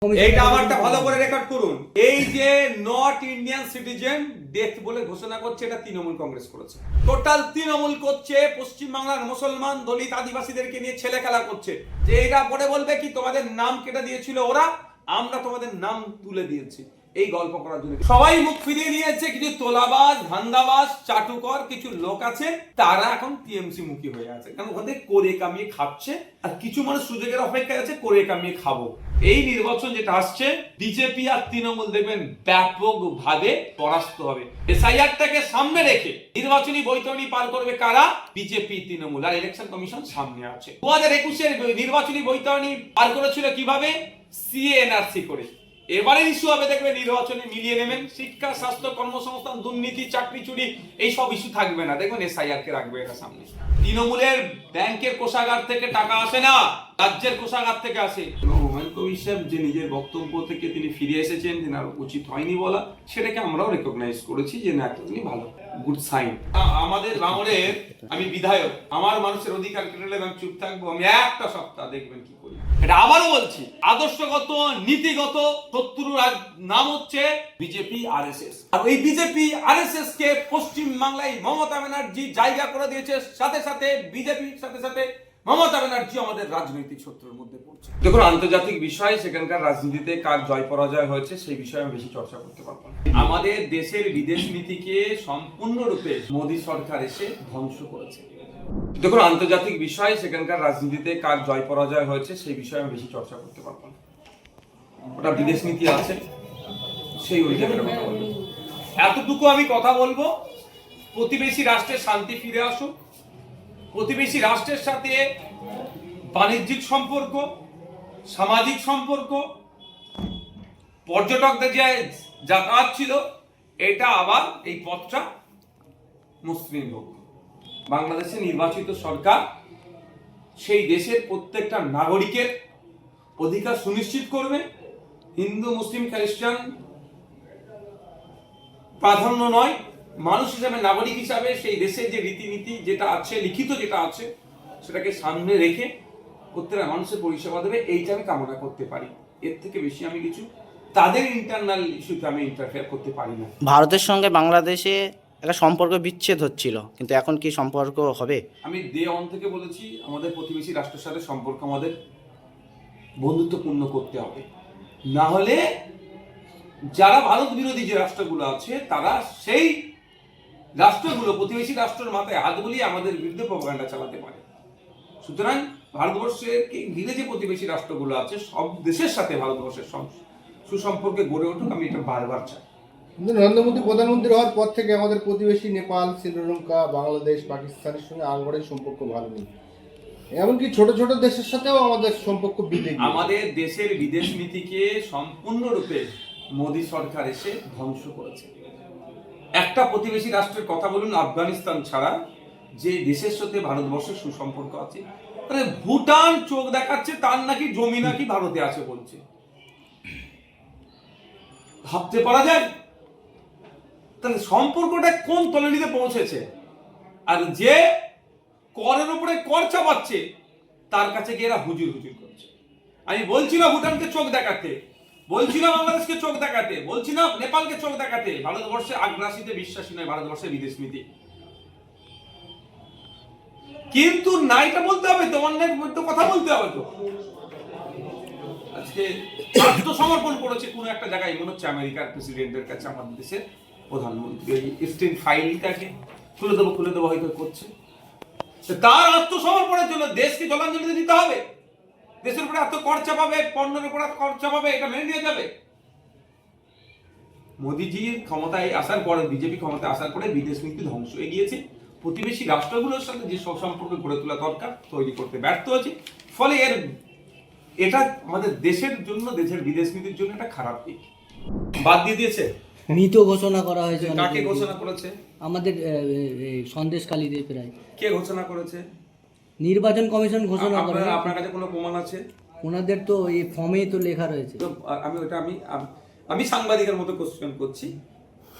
এইটা আমারটা ভালো করে রেকর্ড করুন। এই যে নট ইন্ডিয়ান সিটিজেন ডেথ বলে ঘোষণা করছে, এটা তৃণমূল কংগ্রেস করেছে। টোটাল তৃণমূল করছে, পশ্চিমবাংলার মুসলমান দলিত আদিবাসীদেরকে নিয়ে ছেলে খেলা করছে। যে এটা পরে বলবে কি তোমাদের নাম কেটে দিয়েছিল ওরা, আমরা তোমাদের নাম তুলে দিয়েছি। এই গল্প করার জন্য সবাই মুখ ফিরিয়ে নিয়েছে। কিছু তোলাবাজ, ধান্দাবাজ, চাটুকর কিছু লোক আছে, তারা এখন টিএমসি মুখী হয়ে আছে, কারণ ওদের করে কামিয়ে খাচ্ছে। আর কিছু মানুষ সুযোগের অপেক্ষায় আছে, করে কামিয়ে খাবো। এই নির্বাচন যেটা আসছে, বিজেপি আর তৃণমূল দেখবেন ব্যাপকভাবে পরাস্ত হবে। এসআইআরটাকে সামনে রেখে নির্বাচনী বৈতরণী পার করবে কারা? বিজেপি, তৃণমূল। আর ইলেকশন কমিশন সামনে আছে। 2021-এর নির্বাচনী বৈতরণী পার করেছিল কিভাবে? সিএনআরসি করে। এবারে ইস্যু হবে, দেখবে নির্বাচনে মিলিয়ে নেবেন। শিক্ষা, স্বাস্থ্য, কর্মসংস্থান, দুর্নীতি, চাকরি চুরি, এই সব ইস্যু থাকবে না। দেখবেন এসআইআর কে রাখবে এটা সামনে। তৃণমূলের ব্যাংকের কোষাগার থেকে টাকা আসে না, রাজ্যের কোষাগার থেকে আসে। হুমায়ুন কবির সাহেব যে নিজের বক্তব্য থেকে তিনি ফিরে এসেছেন, যেনার উচিত হয়নি বলা, সেটাকে আমরাও রেকগনাইজ করেছি যে না, তিনি ভালো, গুড সাইন। আমাদের ভাঙড়ের আমি বিধায়ক, আমার মানুষের অধিকার কেড়ে নিলে আমি চুপ থাকবো? আমি একটা সপ্তাহ দেখবেন কি করি। এটা আবারও বলছি, আদর্শগত, নীতিগত শত্রুর নাম হচ্ছে বিজেপি, আরএসএস। আর এই বিজেপি, আরএসএস কে পশ্চিম বাংলায় মমতা ব্যানার্জি জায়গা করে দিয়েছে। সাথে সাথে বিজেপির সাথে সাথে মমতা ব্যানার্জি আমাদের রাজনৈতিক শত্রুর মধ্যে পড়ছে। দেখুন, আন্তর্জাতিক বিষয়, সেখানকার রাজনীতিতে কার জয় পরাজয় হয়েছে সেই বিষয়ে আমি বেশি চর্চা করতে পারবো না। আমাদের দেশের বিদেশ নীতিকে সম্পূর্ণরূপে মোদী সরকার এসে ধ্বংস করেছে। দেখুন, আন্তর্জাতিক বিষয়, সেখানকার রাজনীতিতে কার জয় পরাজয় হয়েছে সেই বিষয়ে আমি বেশি চর্চা করতে পারবো না। ওটা বিদেশ নীতি আছে, সেই অনুযায়ী কথা বলবো। এতটুকু আমি কথা বলবো, প্রতিবেশী রাষ্ট্রের শান্তি ফিরে আসুক। প্রতিবেশী রাষ্ট্রের সাথে বাণিজ্যিক সম্পর্ক, সামাজিক সম্পর্ক, পর্যটকদের যে যাতায়াত ছিল, এটা আবার এই পথটা মসৃণ হোক। বাংলাদেশে নির্বাচিত সরকার সেই দেশের প্রত্যেকটা নাগরিকের অধিকার সুনিশ্চিত করবে। হিন্দু, মুসলিম, খ্রিস্টান প্রাধান্য নয়, মানুষ হিসাবে, নাগরিক হিসাবে সেই দেশের যে রীতিনীতি যেটা আছে, লিখিত যেটা আছে, সেটাকে সামনে রেখে প্রত্যেকটা মানুষের পরিষেবা দেবে, এইটা আমি কামনা করতে পারি। এর থেকে বেশি আমি কিছু তাদের ইন্টারনাল ইস্যুতে আমি ইন্টারফেয়ার করতে পারি না। ভারতের সঙ্গে বাংলাদেশে একটা সম্পর্ক বিচ্ছেদ হচ্ছিল, কিন্তু এখন কি সম্পর্ক হবে? আমি ডে ওয়ান থেকে বলেছি, আমাদের প্রতিবেশী রাষ্ট্রের সাথে সম্পর্ক আমাদের বন্ধুত্বপূর্ণ করতে হবে। না হলে যারা ভারত বিরোধী যে রাষ্ট্রগুলো আছে, তারা সেই রাষ্ট্রগুলো, প্রতিবেশী রাষ্ট্রের মাথায় হাত বুলিয়ে আমাদের বিরুদ্ধে প্রপাগান্ডা চালাতে পারে। সুতরাং ভারতবর্ষের ঘিরে যে প্রতিবেশী রাষ্ট্রগুলো আছে, সব দেশের সাথে ভারতবর্ষের সুসম্পর্কে গড়ে উঠুক, আমি এটা বারবার চাই। নরেন্দ্র মোদী প্রধানমন্ত্রী হওয়ার পর থেকে আমাদের প্রতিবেশী নেপাল, শ্রীলঙ্কা, বাংলাদেশ, পাকিস্তানের সঙ্গে আঙ্গরের সম্পর্ক ভালো নেই। এমনকি ছোট ছোট দেশের সাথেও আমাদের সম্পর্ক বিধে। আমাদের দেশের বিদেশ নীতিকে সম্পূর্ণরূপে মোদী সরকার এসে ধ্বংস করেছে। একটা প্রতিবেশী রাষ্ট্রের কথা বলুন, আফগানিস্তান ছাড়া যে দেশের সাথে ভারতবর্ষের সুসম্পর্ক আছে, মানে ভুটান চোখ দেখাচ্ছে তার নাকি জমি নাকি ভারতে আছে বলছে। ভাবতে পারা যায়? তাহলে সম্পর্কটা কোন তলানিতে পৌঁছেছে? আর যে করের উপরে কর চাপাচ্ছে, তার কাছে গিয়ে এরা হুজুর হুজুর করছে। আমি বলছি না ভুটানকে চোখ দেখাতে, বলছি না বাংলাদেশকে চোখ দেখাতে, বলছি না নেপালকে চোখ দেখাতে। ভারতবর্ষের আগ্রাসীতে বিশ্বাসী নয় ভারতবর্ষের বিদেশ নীতি। কিন্তু না, এটা বলতে হবে তো, অন্যের কথা বলতে হবে তো। আজকে আত্মসমর্পণ করেছে কোন একটা জায়গায়, মনে হচ্ছে আমেরিকার প্রেসিডেন্টের কাছে আমাদের দেশের প্রধানমন্ত্রী। স্টেট ফাইলটাকে খুলে দেবো হয়তো করছে। তার আত্মসমর্পণের জন্য দেশকে জলাঞ্জলি দিতে হবে? দেশের উপরে এত কর চাপাবে, পণ্যের উপরে কর চাপাবে, এটা মেনে নিয়ে যাবে? মোদীজির ক্ষমতায় আসার পরে, বিজেপি ক্ষমতায় আসার পরে বিদেশ নীতি ধ্বংস হয়ে গিয়েছে। প্রতিবেশী রাষ্ট্রগুলোর সাথে যে সম্পর্ক গড়ে তোলা দরকার, তৈরি করতে ব্যর্থ হয়েছে। ফলে এটা আমাদের দেশের জন্য, দেশের বিদেশ নীতির জন্য একটা খারাপ দিক। বাদ দিয়ে দিয়েছে। মৃত ঘোষণা করা হয়েছে। কাকে ঘোষণা করেছে? আমাদের সন্দেশখালীতে প্রায়। কে ঘোষণা করেছে? নির্বাচন কমিশন ঘোষণা করে। আপনার কাছে কোনো প্রমাণ আছে? ওনাদের তো এই ফর্মেই তো লেখা রয়েছে। আমি সাংবাদিকের মতো কোশ্চেন করছি,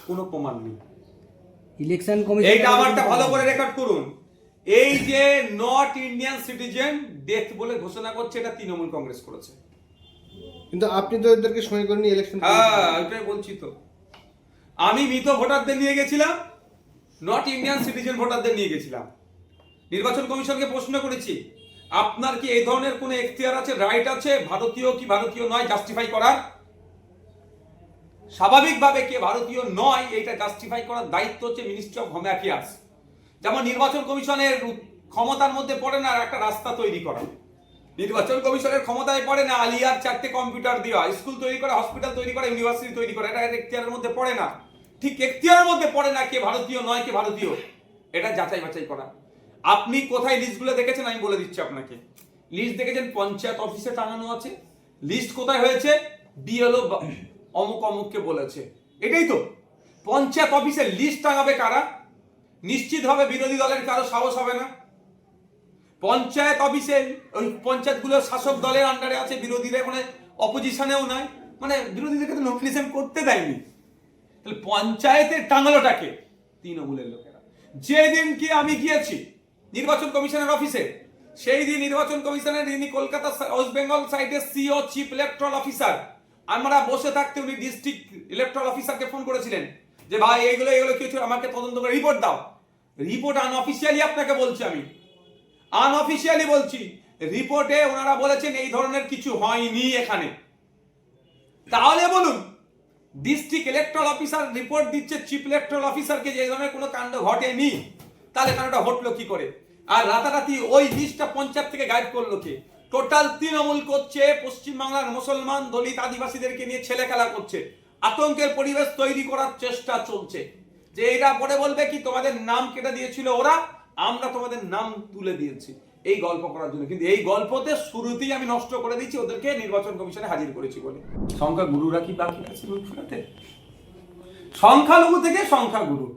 কোনো প্রমাণ নেই। ইলেকশন কমিশন, এইটা আমারটা ভালো করে রেকর্ড করুন। এই যে নট ইন্ডিয়ান সিটিজেন ডেথ বলে ঘোষণা করছে, এটা তৃণমূল কংগ্রেস করেছে। কিন্তু আপনি তো এদেরকে সই করে নিয়ে ইলেকশন হ্যাঁ ওইটাই বলছি তো। আমি মৃত ভোটারদের নিয়ে গেছিলাম, নট ইন্ডিয়ান সিটিজেন ভোটারদের নিয়ে গেছিলাম। নির্বাচন কমিশনকে প্রশ্ন করেছি, আপনার কি এই ধরনের কোনো এখতিয়ার আছে, রাইট আছে ভারতীয় কি ভারতীয় নয় জাস্টিফাই করার? স্বাভাবিকভাবে কে ভারতীয় নয় এটা জাস্টিফাই করার দায়িত্ব হচ্ছে মিনিস্ট্রি অফ হোম অ্যাফেয়ার্স। যেমন নির্বাচন কমিশনের ক্ষমতার মধ্যে পড়ে না একটা রাস্তা তৈরি করা, নির্বাচন কমিশনের ক্ষমতায় পড়ে না আলিয়ার 4টে কম্পিউটার দেওয়া, স্কুল তৈরি করা, হসপিটাল তৈরি করা, ইউনিভার্সিটি তৈরি করা, এটা এখতিয়ারের মধ্যে পড়ে না। ঠিক এখতিয়ারের মধ্যে পড়ে না কে ভারতীয় নয় কে ভারতীয়, এটা যাচাই বাছাই করা। আপনি কোথায় লিস্টগুলো দেখেছেন আমি বলে দিচ্ছি আপনাকে। লিস্ট দেখেছেন পঞ্চায়েত অফিসে টাঙানো আছে, লিস্ট কোথায় হয়েছে বিএলও অমুক অমুককে বলেছে, এটাই তো। পঞ্চায়েত অফিসে লিস্ট টাঙাবে কারা? নিশ্চিতভাবে বিরোধী দলের কারো সাহস হবে না। পঞ্চায়েত অফিসে ওই পঞ্চায়েতগুলো শাসক দলের আন্ডারে আছে, বিরোধীরা এখানে অপোজিশনেও নাই, মানে বিরোধীদেরকে তো নমিনেশন করতে দেয়নি। তাহলে পঞ্চায়েতে টাঙালোটাকে তৃণমূলের লোকেরা। যেদিন কি আমি গিয়েছি নির্বাচন কমিশনের অফিসে, সেই দিন নির্বাচন কমিশনের যিনি কলকাতা ওয়েস্ট বেঙ্গল সাইডের সিও চিফ ইলেকট্রাল অফিসার, আমরা বসে থাকতে উনি ডিস্ট্রিক্ট ইলেকট্রাল অফিসারকে ফোন করেছিলেন যে ভাই এইগুলো কিছু আমাকে তদন্ত করে রিপোর্ট দাও। রিপোর্ট আনঅফিসিয়ালি আপনাকে বলছি, আমি আনঅফিসিয়ালি বলছি, রিপোর্টে ওনারা বলেছেন এই ধরনের কিছু হয়নি এখানে। তাহলে বলুন ডিস্ট্রিক্ট ইলেকট্রাল অফিসার রিপোর্ট দিচ্ছে চিফ ইলেকট্রাল অফিসারকে যে এই ধরনের কোনো কাণ্ড ঘটেনি, তাহলে কাণ্ডটা ঘটলো কি করে? আর রাতারাতি ওই লিস্টটা পঞ্চায়েত থেকে গাইড করলো কে? টোটাল তৃণমূল করছে, পশ্চিমবাংলার মুসলমান দলিত আদিবাসীদেরকে নিয়ে ছেলে খেলা করছে, আতঙ্কের পরিবেশ তৈরি করার চেষ্টা চলছে। যে এরা পরে বলবে কি তোমাদের নাম কেটে দিয়েছিল ওরা, আমরা তোমাদের নাম তুলে দিয়েছি, এই গল্প করার জন্য। কিন্তু এই গল্পতে শুরুতেই আমি নষ্ট করে দিচ্ছি ওদেরকে নির্বাচন কমিশনে হাজির করেছি বলে। সংখ্যা গুরুরা কি বাকি আছে মুখ ফেরাতে? সংখ্যালঘু থেকে সংখ্যাগুরু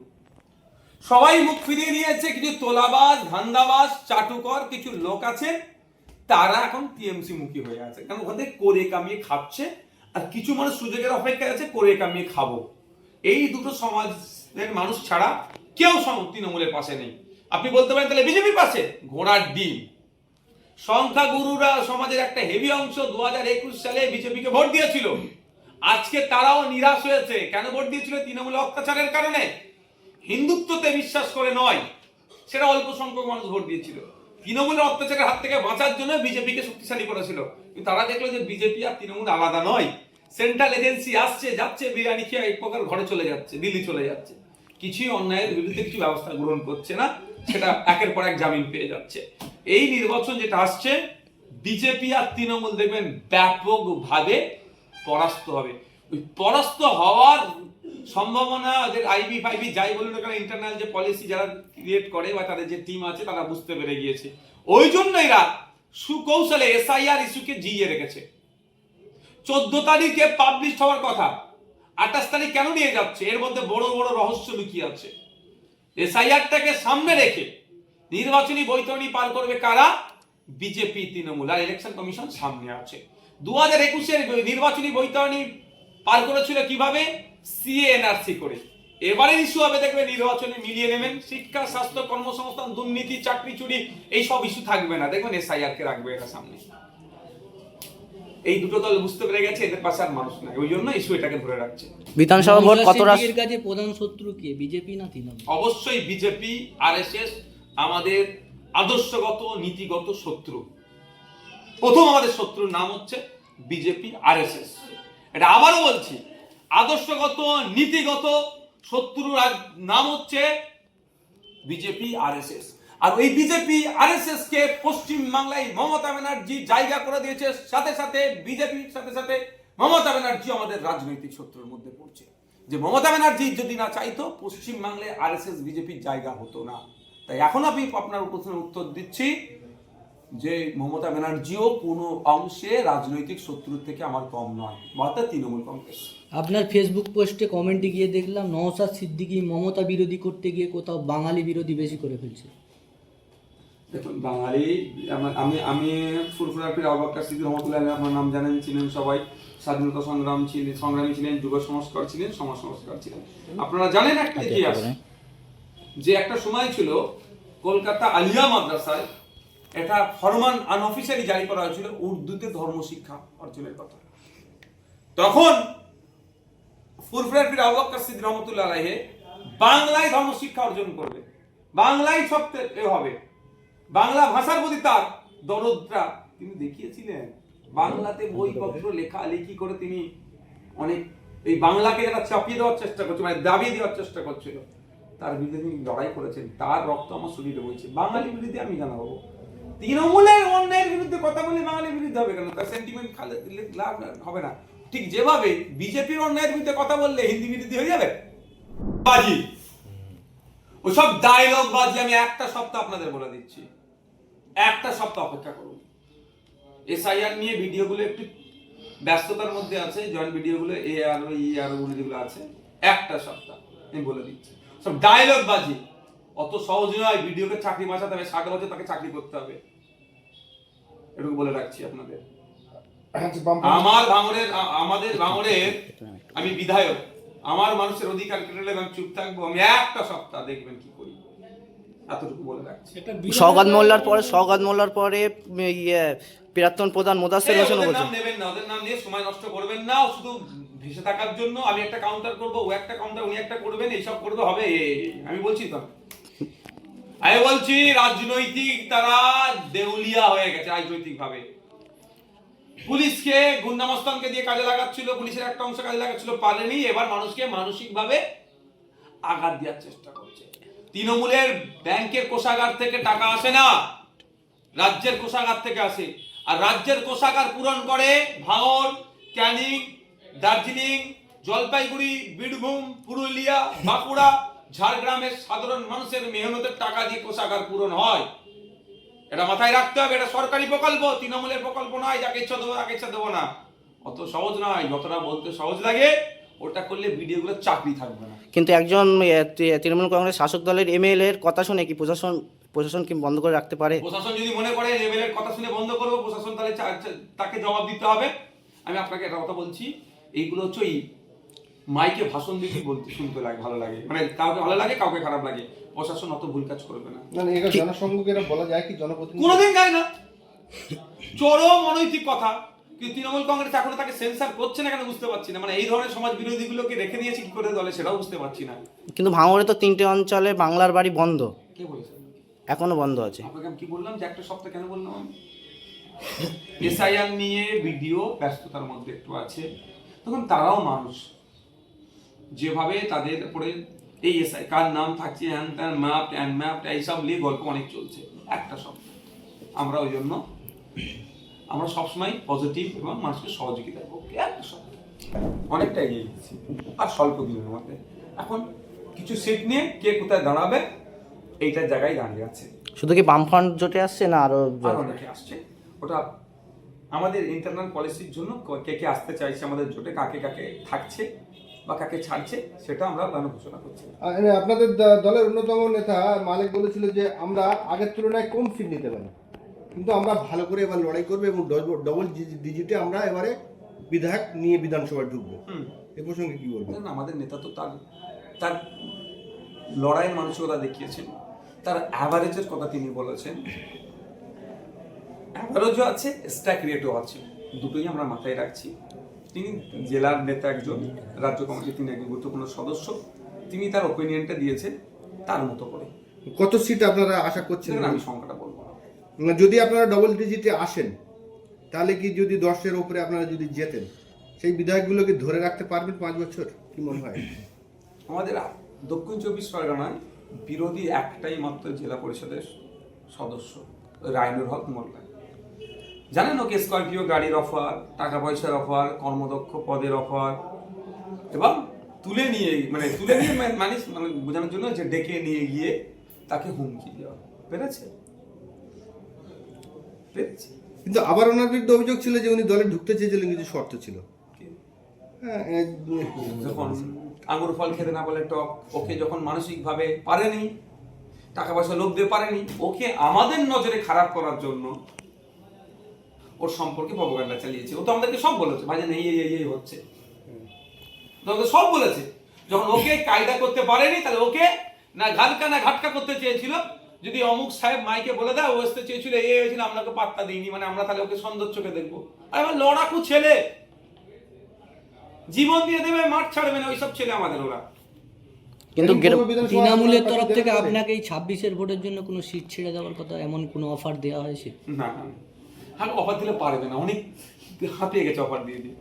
সবাই মুখ ফিরিয়ে নিয়েছে। কিছু তোলাবাজ, ধান্দাবাজ, চাটুকর কিছু লোক আছে, তারা এখন টিএমসি মুখী হয়ে আছে, কারণ ওখানে করে কামিয়ে খাচ্ছে। আর কিছু মানুষ সুযোগের অপেক্ষায় আছে, করে কামিয়ে খাবো। এই দুটো সমাজের মানুষ ছাড়া কেউ তৃণমূলের পাশে নেই। আপনি বলতে পারেন তাহলে বিজেপির পাশে, ঘোড়ার ডিম। সংখ্যাগুরুরা সমাজের একটা হেভি অংশ 2021 সালে বিজেপিকে ভোট দিয়েছিল। আজকে তারাও নিরাশ হয়েছে। কেন ভোট দিয়েছিল? তৃণমূলের অত্যাচারের কারণে। হিন্দুত্বতে বিশ্বাস করে নয়, সেটা অল্প সংখ্যক মানুষ ভোট দিয়েছিল। তৃণমূলের অত্যাচারের হাত থেকে বাঁচার জন্য বিজেপিকে শক্তিশালী করেছিল। কিন্তু তারা দেখলো যে বিজেপি আর তৃণমূল আলাদা নয়। সেন্ট্রাল এজেন্সি আসছে যাচ্ছে, বিরিয়ানি খেয়ে এক প্রকার ঘরে চলে যাচ্ছে, দিল্লি চলে যাচ্ছে, কিছুই অন্যায়ের বিরুদ্ধে কিছু ব্যবস্থা গ্রহণ করছে না, সেটা একের পর এক জামিন পেয়ে যাচ্ছে। এই নির্বাচন যেটা আসছে, বিজেপি আর তৃণমূল দেখবেন ব্যাপকভাবে পরাস্ত হবে। ওই পরাস্ত হওয়ার সম্ভাবনা ওদের আইবি ফাইবি যাই বলুন না, ইন্টারনাল যে পলিসি যারা ক্রিয়েট করে বা তাদের যে টিম আছে তারা বুঝতে পেরে গিয়েছে। ওই জন্য এরা সুকৌশলে এসআইআর ইস্যুকে জিইয়ে রেখেছে। 14 তারিখে পাবলিশ হওয়ার কথা, 28 তারিখ কেন নিয়ে যাচ্ছে? এর মধ্যে বড় বড় রহস্য লুকিয়ে আছে। এসআইআরটাকে সামনে রেখে নির্বাচনী বৈতরণী পার করবে কারা? বিজেপি, তৃণমূল। আর ইলেকশন কমিশন সামনে আছে। 2021-এর নির্বাচনী বৈতরণী পার করেছিল কিভাবে? সিএনআরসি করে। এবারে ইস্যু হবে দেখবে নির্বাচনে মিলিয়ে নেবেন। শিক্ষা, স্বাস্থ্য, কর্মসংস্থান, দুর্নীতি, চাকরি চুরি, এই সব ইস্যু থাকবে না, দেখবেন এসআইআর কে রাখবে এটা সামনে। এই দুটো দল বুঝতে পেরে গেছে এদের পাশে আর মানুষ নাই, ওই জন্য ইস্যু এটাকে ধরে রাখছে। বিধানসভা ভোট কত এর কাছে প্রধান শত্রু কে, বিজেপি না তৃণমূল? অবশ্যই বিজেপি, আরএসএস আমাদের আদর্শগত নীতিগত শত্রু। প্রথম আমাদের শত্রুর নাম হচ্ছে বিজেপি, আরএসএস। এটা আবারও বলছি, আদর্শগত নীতিগত শত্রুর নাম হচ্ছে বিজেপি, আরএসএস। আর ওই বিজেপি আরএসএস কে পশ্চিম বাংলায় মমতা ব্যানার্জি জায়গা করে দিয়েছে। সাথে সাথে বিজেপির সাথে সাথে মমতা ব্যানার্জি আমাদের রাজনৈতিক শত্রুর মধ্যে পড়ছে। যে মমতা ব্যানার্জি যদি না চাইতো, পশ্চিম বাংলায় আরএসএস বিজেপির জায়গা হতো না। তাই এখন আমি আপনার প্রশ্নের উত্তর দিচ্ছি যে মমতা ব্যানার্জিও কোনো অংশে রাজনৈতিক শত্রুর থেকে আমার কম নয়, অর্থাৎ তৃণমূল কংগ্রেস। আপনার ফেসবুক পোস্টে কমেন্টে গিয়ে দেখলাম নওশাদ সিদ্দিকী মমতা বিরোধী করতে গিয়ে কোথাও বাঙালি বিরোধী বেশি করে ফেলছে। দেখুন, বাঙালি আমি আমি ফুরফুরাফির আবাক্কার সিদ্দিক রহমতুল্লাহ আলাইহি, আপনার নাম জানেন, ছিলেন সবাই, স্বাধীনতা সংগ্রামী ছিলেন, যুব সংস্কার ছিলেন, সমাজ সংস্কার ছিলেন। আপনারা জানেন একটা ইতিহাস, যে একটা সময় ছিল কলকাতা আলিয়া মাদ্রাসায় একটা ফরমান আনঅফিসিয়ালি জারি করা হয়েছিল উর্দুতে ধর্ম শিক্ষা অর্জনের কথা। তখন ফুরফুরার পীর আবু বকর সিদ্দিক রহমাতুল্লাহ আলাইহি বাংলায় ধর্ম শিক্ষা অর্জন করবে, বাংলায় সব হবে, বাংলা ভাষার প্রতি তার দরদটা তিনি দেখিয়েছিলেন। বাংলাতে বইপত্র লেখালেখি করে তিনি অনেক এই বাংলাকে যারা চাপিয়ে দেওয়ার চেষ্টা করছে, মানে দাবিয়ে দেওয়ার চেষ্টা করছিল, তার বিরুদ্ধে তিনি লড়াই করেছেন। তার রক্ত আমার শরীরে বইছে। বাঙালি বিরুদ্ধে আমি কেন হবো? তৃণমূলের অন্যায়ের বিরুদ্ধে কথা বলে বাঙালির বিরুদ্ধে হবে কেন? তার সেন্টিমেন্ট লাভ হবে না। ঠিক যেভাবে বিজেপির অন্যায়ের বিরুদ্ধে কথা বললে হিন্দি বিরোধী হয়ে যাবে। বাজি ওসব ডায়লগ বাজি আমি একটা সপ্তাহ আপনাদের বলে দিচ্ছি, একটা সপ্তাহ অপেক্ষা করুন। এসআইআর নিয়ে ভিডিওগুলো একটু ব্যস্ততার মধ্যে আছে, জয়েন্ট ভিডিওগুলো গুলো যেগুলো আছে, একটা সপ্তাহ আমি বলে দিচ্ছি। সব ডায়লগ বাজি, অত সহজ নয়। ভিডিওকে চাকরি বাঁচাতে হবে, 60 বছর তাকে চাকরি করতে হবে, এটুকু বলে রাখছি আপনাদের। আমাদের ভাঙড়ের আমি বিধায়ক, আমার মানুষের অধিকার কেটে আমি চুপ থাকবো? আমি একটা সপ্তাহ দেখবেন কি করি, এতটুকু বলে রাখছি। সওগাত মোল্লার পরে প্রাক্তন প্রধান মোদাসের হোসেন ওদের নাম নেবেন না, ওদের নাম নিয়ে সময় নষ্ট করবেন না। শুধু ভেসে থাকার জন্য আমি একটা কাউন্টার করবো, ও একটা কাউন্টার, উনি একটা করবেন, এইসব করবে হবে। আমি বলছি তো, আমি বলছি রাজনৈতিক তারা দেউলিয়া হয়ে গেছে রাজনৈতিক ভাবে। পুলিশকে গুন্ডামস্তানকে দিয়ে কাজে লাগাচ্ছিল, পুলিশের একটা অংশ কাজে লাগাচ্ছিল, পারেনি। এবার মানুষকে মানসিক ভাবে আঘাত দেওয়ার চেষ্টা করছে। তৃণমূলের ব্যাংকের কোষাগার থেকে টাকা আসে না, রাজ্যের কোষাগার থেকে আসে। আর রাজ্যের কোষাগার পূরণ করে ভাঙড়, ক্যানিং, দার্জিলিং, জলপাইগুড়ি, বীরভূম, পুরুলিয়া, বাঁকুড়া, ঝাড়গ্রামের সাধারণ মানুষের মেহনতের টাকা দিয়ে কোষাগার পূরণ হয়। এটা মাথায় রাখতে হবে। এটা সরকারি প্রকল্প, তৃণমূলের প্রকল্প নয় যাকে ইচ্ছা দেবো তাকে ইচ্ছা দেবো না। অত সহজ নয়, যতটা বলতে সহজ লাগে ওটা করলে ভিডিওগুলো চাকরি থাকবে না। কিন্তু একজন তৃণমূল কংগ্রেস শাসক দলের এমএলএ এর কথা শুনে কি প্রশাসন কি বন্ধ করে রাখতে পারে? প্রশাসন যদি মনে করে এমএলএ এর কথা শুনে বন্ধ করবো, প্রশাসন তাহলে তাকে জবাব দিতে হবে। আমি আপনাকে একটা কথা বলছি, এইগুলো হচ্ছে ওই মাইকে ভাষণ দিতে বলতে শুনতে লাগে, ভালো লাগে, মানে কাউকে ভালো লাগে কাউকে খারাপ লাগে। প্রশাসন অত ভুল কাজ করবে না। না এটা জনসংযোগ এরা বলা যায় কি জনপ্রতিনিধি? কোনোদিন গায় না, চরম অনৈতিক কথা। কিন্তু তৃণমূল কংগ্রেস এখনো তাকে সেন্সার করছে না কেন বুঝতে পারছি না। মানে এই ধরনের সমাজ বিরোধী গুলোকে রেখে দিয়েছে কি করে দলে, সেটাও বুঝতে পারছি না। কিন্তু ভাঙড়ে তো 3টে অঞ্চলে বাংলার বাড়ি বন্ধ, কে বলেছে? এখনো বন্ধ আছে। আপনাকে আমি কি বললাম যে একটা সপ্তাহ কেন বললাম আমি? এসআইআর নিয়ে ভিডিও ব্যস্ততার মধ্যে একটু আছে, তখন তারাও মানুষ, যেভাবে তাদের উপরে এই এসআই কার নাম থাকছে, হ্যান ত্যান ম্যাপ ট্যান ম্যাপ এইসব নিয়ে গল্প অনেক চলছে। একটা সপ্তাহ আমরা ওই জন্য আমরা সবসময় পজিটিভ এবং মানুষকে সহযোগিতা করবো। একটা সপ্তাহ অনেকটা এগিয়ে গেছি, আর স্বল্প দিনের মধ্যে এখন কিছু সিট নিয়ে কে কোথায় দাঁড়াবে এইটার জায়গায় দাঁড়িয়ে আছে। শুধু কি বামফ্রন্ট জোটে আসছে না আরো অনেকে আসছে? ওটা আমাদের ইন্টারনাল পলিসির জন্য কে কে আসতে চাইছে আমাদের জোটে, কাকে কাকে থাকছে বা কাকে ছাড়ছে সেটা আমরা ঘোষণা করছি। আপনাদের দলের অন্যতম নেতা মালিক বলেছিল যে আমরা আগের তুলনায় কম সিট নিতে পারি, কিন্তু আমরা ভালো করে এবার লড়াই করবো এবং ডবল ডিজিটে আমরা এবারে বিধায়ক নিয়ে বিধানসভায় ঢুকবো। এ প্রসঙ্গে কি বলবেন? আমাদের নেতা তো তার লড়াইয়ের মানসিকতা দেখিয়েছেন, তার অ্যাভারেজের কথা তিনি বলেছেন। অ্যাভারেজও আছে, স্ট্যাক রেটও আছে, দুটোই আমরা মাথায় রাখছি। তিনি জেলার নেতা একজন, রাজ্য কমিটির তিনি একজন গুরুত্বপূর্ণ সদস্য, তিনি তার ওপিনিয়নটা দিয়েছে তার মতো করে। কত সিট আপনারা আশা করছেন? আমি সংখ্যাটা বলবো না। যদি আপনারা ডবল ডিজিটে আসেন তাহলে কি যদি 10-এর উপরে আপনারা যদি জেতেন, সেই বিধায়কগুলোকে ধরে রাখতে পারবেন 5 বছর? কি মনে হয়? আমাদের দক্ষিণ 24 পরগনায় বিরোধী একটাই মাত্র জেলা পরিষদের সদস্য, রাইনুর হক মোল্লা। জানেন ওকে স্করপিও গাড়ির অফার, টাকা পয়সার অফার, কর্মদক্ষ পদের অফার, এবং তুলে নিয়ে মানে বোঝানোর জন্য যে ডেকে নিয়ে গিয়ে তাকে হুমকি দেওয়া। পেরেছে? কিন্তু আবার ওনার বিরুদ্ধে অভিযোগ ছিল যে উনি দলে ঢুকতে চেয়েছিলেন, কিছু শর্ত ছিল। যখন আঙুর ফল খেতে না বলে টক, ওকে যখন মানসিকভাবে পারেনি, টাকা পয়সা লোভ দিয়ে পারেনি, ওকে আমাদের নজরে খারাপ করার জন্য ওর সম্পর্কে প্রপাগান্ডা চালিয়েছে। ও তো আমাদেরকে সব বলেছে, ভাই এই হচ্ছে, তোমাকে সব বলেছে। যখন ওকে কায়দা করতে পারেনি, তাহলে ওকে না ঘাটকা না ঘাটকা করতে চেয়েছিল। যদি অমুক সাহেব মাইকে বলে দেয় ও আসতে চেয়েছিল, এই হয়েছিল, আমরা ওকে পাত্তা দিইনি, মানে আমরা তাহলে ওকে সৌন্দর্য চোখে দেখবো। আর আমার লড়াকু ছেলে, জীবন দিয়ে দেবে, মাঠ ছাড়বে না, ওইসব ছেলে আমাদের ওরা। কিন্তু পূর্ব বিধানসভা তৃণমূলের আপনারা তরফ প্রার্থী থেকে দেবেন? আপনাকে এই 26-এর ভোটের জন্য কোনো সিট ছেড়ে দেওয়ার কথা, এমন কোনো অফার দেওয়া হয়েছে? না না, হ্যাঁ অফার দিলে পারবে না, অনেক হাঁপিয়ে গেছে অফার দিয়ে দিয়ে।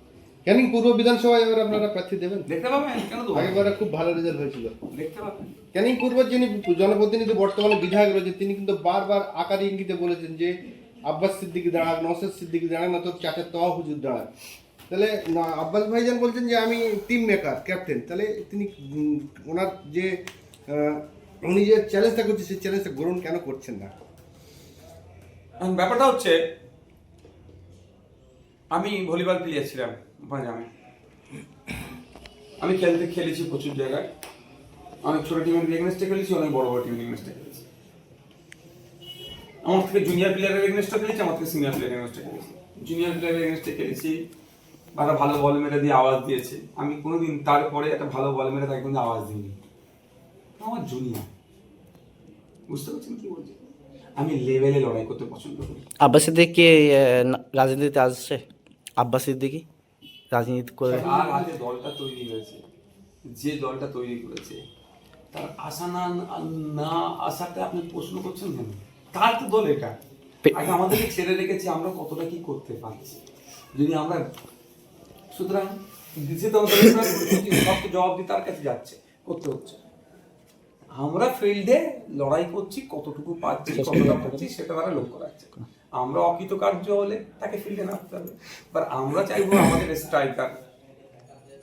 ক্যানিং পূর্ব বিধানসভায় এবার আপনারা প্রার্থী দেবেন? দেখতে পাবেন কেন তো, আগেরবারে খুব ভালো রেজাল্ট হয়েছিল। দেখতে পাবেন। ক্যানিং পূর্বের যিনি জনপ্রতিনিধি বর্তমানে বিধায়ক রয়েছে, তিনি কিন্তু বারবার আকারে ইঙ্গিতে বলেছেন যে আব্বাস সিদ্দিকী দাঁড়াক, নওশাদ সিদ্দিকী দাঁড়াক, না তো চাচার তোয়া হুজুর দাঁড়াক। তাহলে আব্বাস ভাইজান বলছেন যে আমি টিম মেকার, ক্যাপ্টেন। তাহলে তিনি ওনার যে উনি যে চ্যালেঞ্জটা করছে, সেই চ্যালেঞ্জটা গ্রহণ কেন করছেন না? এখন ব্যাপারটা হচ্ছে, আমি ভলিবল প্লেয়ার ছিলাম পাঞ্জামে। আমি খেলেছি প্রচুর জায়গায়, অনেক ছোট টিমের এগেনস্টে খেলেছি, অনেক বড় বড় টিমের এগেনস্টে খেলেছি। আমার থেকে জুনিয়র প্লেয়ারের এগেনস্টে খেলেছি, আমার থেকে সিনিয়র প্লেয়ারের এগেনস্টে খেলেছি। জুনিয়র প্লেয়ারের এগেনস্টে খেলেছি, একটা ভালো বল মেরে দিয়ে আওয়াজ দিয়েছে। আমি কোনোদিন তারপরে একটা ভালো বল মেরে তাকে কোনো আওয়াজ দিইনি। আমার জুনিয়র, বুঝতে পারছেন কি বলছি? আমি লেভেলে লড়াই করতে পছন্দ করি। আব্বাস সিদ্দিকী রাজনীতিতে আসছে? আব্বাস সিদ্দিকী রাজনীতি করে আর আগে দলটা তৈরি হয়েছে, যে দলটা তৈরি করেছে তার আশা না না আশাটা আপনি প্রশ্ন করছেন কেন? তার তো দল এটা। আগে আমাদেরকে ছেড়ে রেখেছি, আমরা কতটা কি করতে পারছি যদি আমরা, সুতরাং দিছে তো আমাদের সব তো জবাব দিয়ে তার কাছে যাচ্ছে, করতে হচ্ছে। আমরা ফিল্ডে লড়াই করছি, কতটুকু পাচ্ছি কতটা পাচ্ছি সেটা তারা লক্ষ্য রাখছে। আমরা অকৃতকার্য হলে তাকে ফিল্ডে নামতে হবে। এবার আমরা চাইবো আমাদের স্ট্রাইকার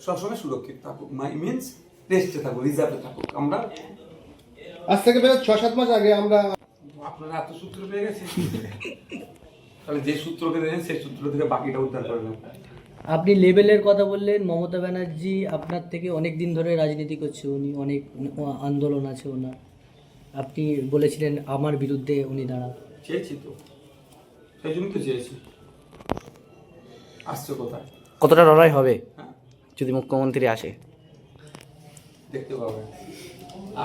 সবসময় সুরক্ষিত থাকুক, মিনস রেস্টে থাকুক, রিজার্ভে থাকুক। আমরা আজ থেকে প্রায় 6-7 মাস আগে আমরা আপনারা এত সূত্র পেয়ে গেছেন, তাহলে যে সূত্রকে দেন সেই সূত্র থেকে বাকিটা উদ্ধার করবেন। আপনি লেভেলের কথা বললেন, মমতা ব্যানার্জি আপনার থেকে অনেক দিন ধরে রাজনীতি করছে, উনি অনেক আন্দোলন আছে ওনার। আপনি বলেছিলেন আমার বিরুদ্ধে উনি দাঁড়ান। চেয়েছি তো, সেই জন্য তো চেয়েছি। আসছে কোথায়? কতটা লড়াই হবে হ্যাঁ, যদি মুখ্যমন্ত্রী আসে? দেখতে পাবেন।